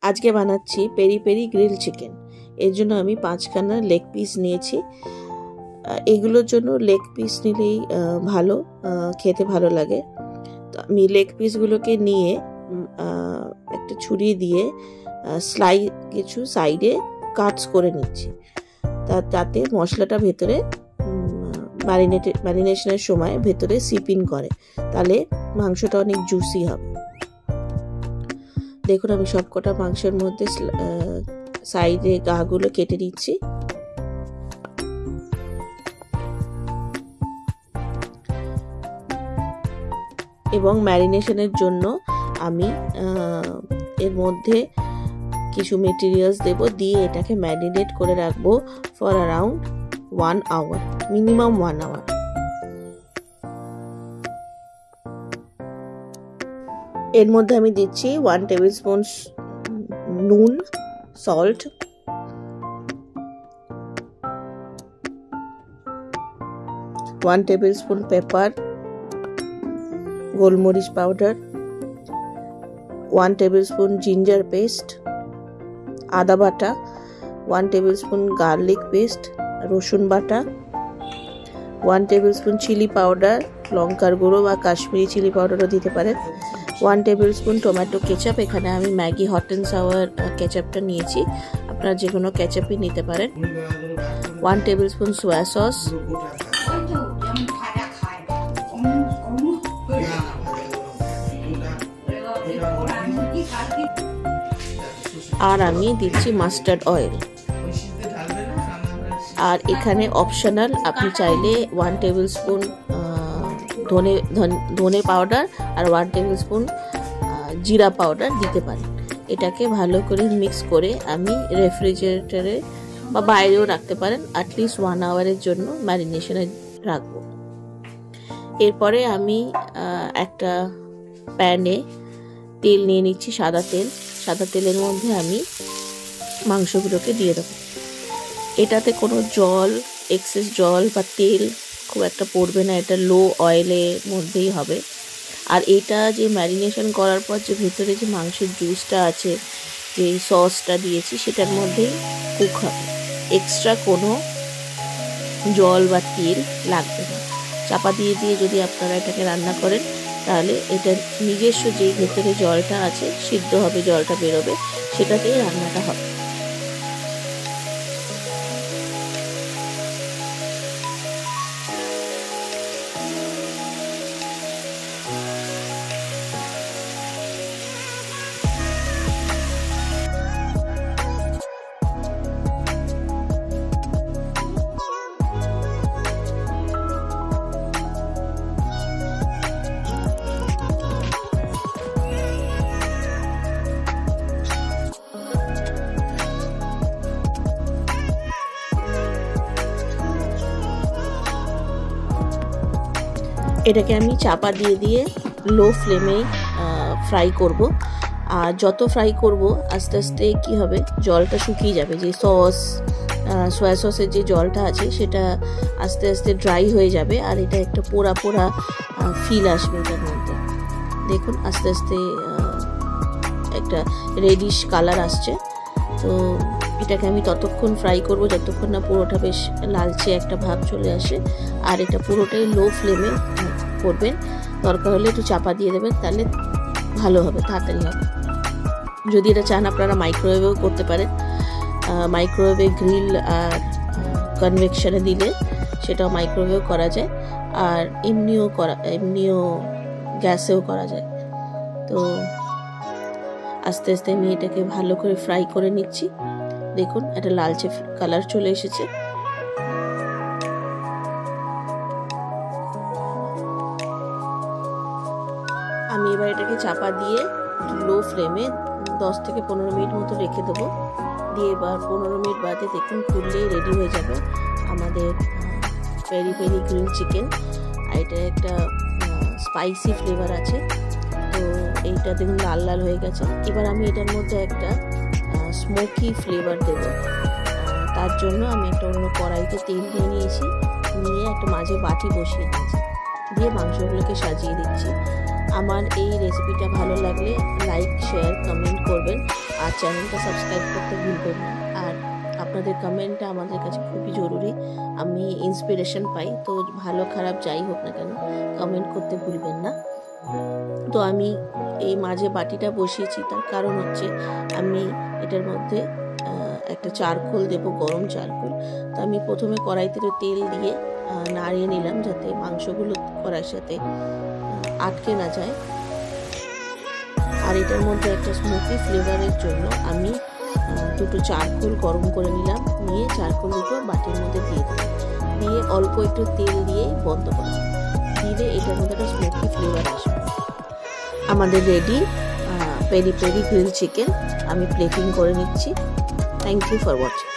আজকে বানাচ্ছি peri peri grill chicken. এর জন্য আমি 5খানা লেগ পিস নিয়েছি। এগুলোর জন্য লেগ পিস নিলেই ভালো, খেতে ভালো লাগে। তো আমি লেগ পিসগুলোকে নিয়ে একটা ছুরি দিয়ে কিছু সাইডে কাটস করে নিচ্ছি, তাতে মশলাটা ভেতরে ম্যারিনেশনের সময় ভেতরে সিপ ইন করে, তাহলে মাংসটা অনেক জুসি হবে। দেখুন আমি সবকটা মাংসের মধ্যে সাইডে গাগুলো কেটে নিচ্ছি। এবং ম্যারিনেশনের জন্য আমি এর মধ্যে কিছু মেটেরিয়ালস দেব, দিয়ে এটাকে ম্যারিনেট করে রাখবো for around 1 hour, minimum 1 hour. এর মধ্যে আমি দিচ্ছি 1 টেবিল স্পুন নুন, সল্ট, 1 টেবিল স্পুন পেপার, গোলমরিচ powder, 1 tablespoon ginger paste, আদা বাটা, 1 টেবিল স্পুন গার্লিক পেস্ট, রসুন বাটা, 1 টেবিল স্পুন চিলি পাউডার, লঙ্কার গুঁড়ো বা কাশ্মীরি চিলি পাউডারও দিতে পারেন, 1 টেবিল স্পুন টমেটো কেচাপ। এখানে আমি ম্যাগি হট অ্যান্ড সাওয়ার কেচাপটা নিয়েছি, আপনারা যে কোনো কেচাপই নিতে পারেন, 1 টেবিল স্পুন সোয়া সস, আর আমি দিচ্ছি মাস্টার্ড অয়েল। আর এখানে অপশনাল, আপনি চাইলে 1 টেবিল স্পুন ধনে পাউডার আর 1 টেবিল স্পুন জিরা পাউডার দিতে পারেন। এটাকে ভালো করে মিক্স করে আমি রেফ্রিজারেটরে বা বাইরেও রাখতে পারেন, অ্যাটলিস্ট 1 আওয়ারের জন্য ম্যারিনেশনে রাখবো। এরপরে আমি একটা প্যানে তেল নিয়ে নিচ্ছি, সাদা তেল। সাদা তেলের মধ্যে আমি মাংসগুলোকে দিয়ে দেবো। এটাতে কোনো এক্সেস জল বা তেল খুব একটা পড়বে না, এটা লো অয়েলের মধ্যেই হবে। আর এটা যে ম্যারিনেশন করার পর যে ভেতরে যে মাংসের জুসটা আছে, যে সসটা দিয়েছি, সেটার মধ্যেই কুক হবে, এক্সট্রা কোনো জল বা তেল লাগবে না। চাপা দিয়ে যদি আপনারা এটাকে রান্না করেন, তাহলে এটার নিজস্ব যে ভেতরে জলটা আছে সিদ্ধ হবে, জলটা বেরোবে, সেটাতেই রান্নাটা হবে। এটাকে আমি চাপা দিয়ে লো ফ্লেমে ফ্রাই করব। আর যত ফ্রাই করব আস্তে আস্তে কি হবে, জলটা শুকিয়ে যাবে, যে সোয়া সসের যে জলটা আছে সেটা আস্তে আস্তে ড্রাই হয়ে যাবে, আর এটা একটা পোড়া পোড়া ফিল আসবে এটার মধ্যে। দেখুন আস্তে আস্তে একটা রেডিশ কালার আসছে। তো এটাকে আমি ততক্ষণ ফ্রাই করব যতক্ষণ না পুরোটা বেশ লালচে একটা ভাব চলে আসে। আর এটা পুরোটাই লো ফ্লেমে করবেন, দরকার হলে একটু চাপা দিয়ে দেবেন, তাহলে ভালো হবে, তাড়াতাড়ি হবে। যদি এটা চান আপনারা মাইক্রোওয়েভেও করতে পারেন, মাইক্রোওয়েভে গ্রিল আর কনভেকশনে দিলে সেটাও মাইক্রোওয়েভেও করা যায়, আর এমনিও গ্যাসেও করা যায়। তো আস্তে আস্তে আমি এটাকে ভালো করে ফ্রাই করে নিচ্ছি। দেখুন একটা লালচে কালার চলে এসেছে। আমি এবার এটাকে চাপা দিয়ে লো ফ্লেমে 10 থেকে 15 মিনিট মতো রেখে দেবো। দিয়ে এবার 15 মিনিট বাদে দেখুন খুললেই রেডি হয়ে যাবে আমাদের পেরি পেরি গ্রিল চিকেন। আর এটা একটা স্পাইসি ফ্লেভার আছে, তো এইটা দেখুন লাল লাল হয়ে গেছে। এবার আমি এটার মধ্যে একটা স্মোকি ফ্লেভার দেবো। তার জন্য আমি একটা অন্য কড়াইতে তেল দিয়ে নিয়েছি, নিয়ে একটা মাঝে বাটি বসিয়ে দিয়েছি, দিয়ে মাংসগুলোকে সাজিয়ে দিচ্ছি। আমার এই রেসিপিটা ভালো লাগলে লাইক, শেয়ার, কমেন্ট করবেন। আর চ্যানেলটা সাবস্ক্রাইব করতে ভুলবেন না। আর আপনাদের কমেন্টটা আমাদের কাছে খুবই জরুরি, আমি ইন্সপিরেশন পাই। তো ভালো খারাপ যাই হোক না কেন কমেন্ট করতে ভুলবেন না। তো আমি এই মাঝে বাটিটা বসিয়েছি, তার কারণ হচ্ছে আমি এটার মধ্যে একটা চারকোল দেব, গরম চারকোল। তো আমি প্রথমে কড়াইতে তেল দিয়ে নাড়িয়ে নিলাম যাতে মাংসগুলো কড়াইয়ের সাথে আটকে না যায়। আর এটার মধ্যে একটা স্মোকি ফ্লেভারের জন্য আমি দুটো চারকোল গরম করে নিলাম, নিয়ে চারকোল দুটো বাটির মধ্যে দিয়ে দিলাম, দিয়ে অল্প একটু তেল দিয়ে বন্ধ করে দিলে এটার মধ্যে একটা স্মোকি ফ্লেভার আসবে। আমাদের ready peri peri grill chicken. আমি প্লেটিং করে নিচ্ছি। Thank you for watching.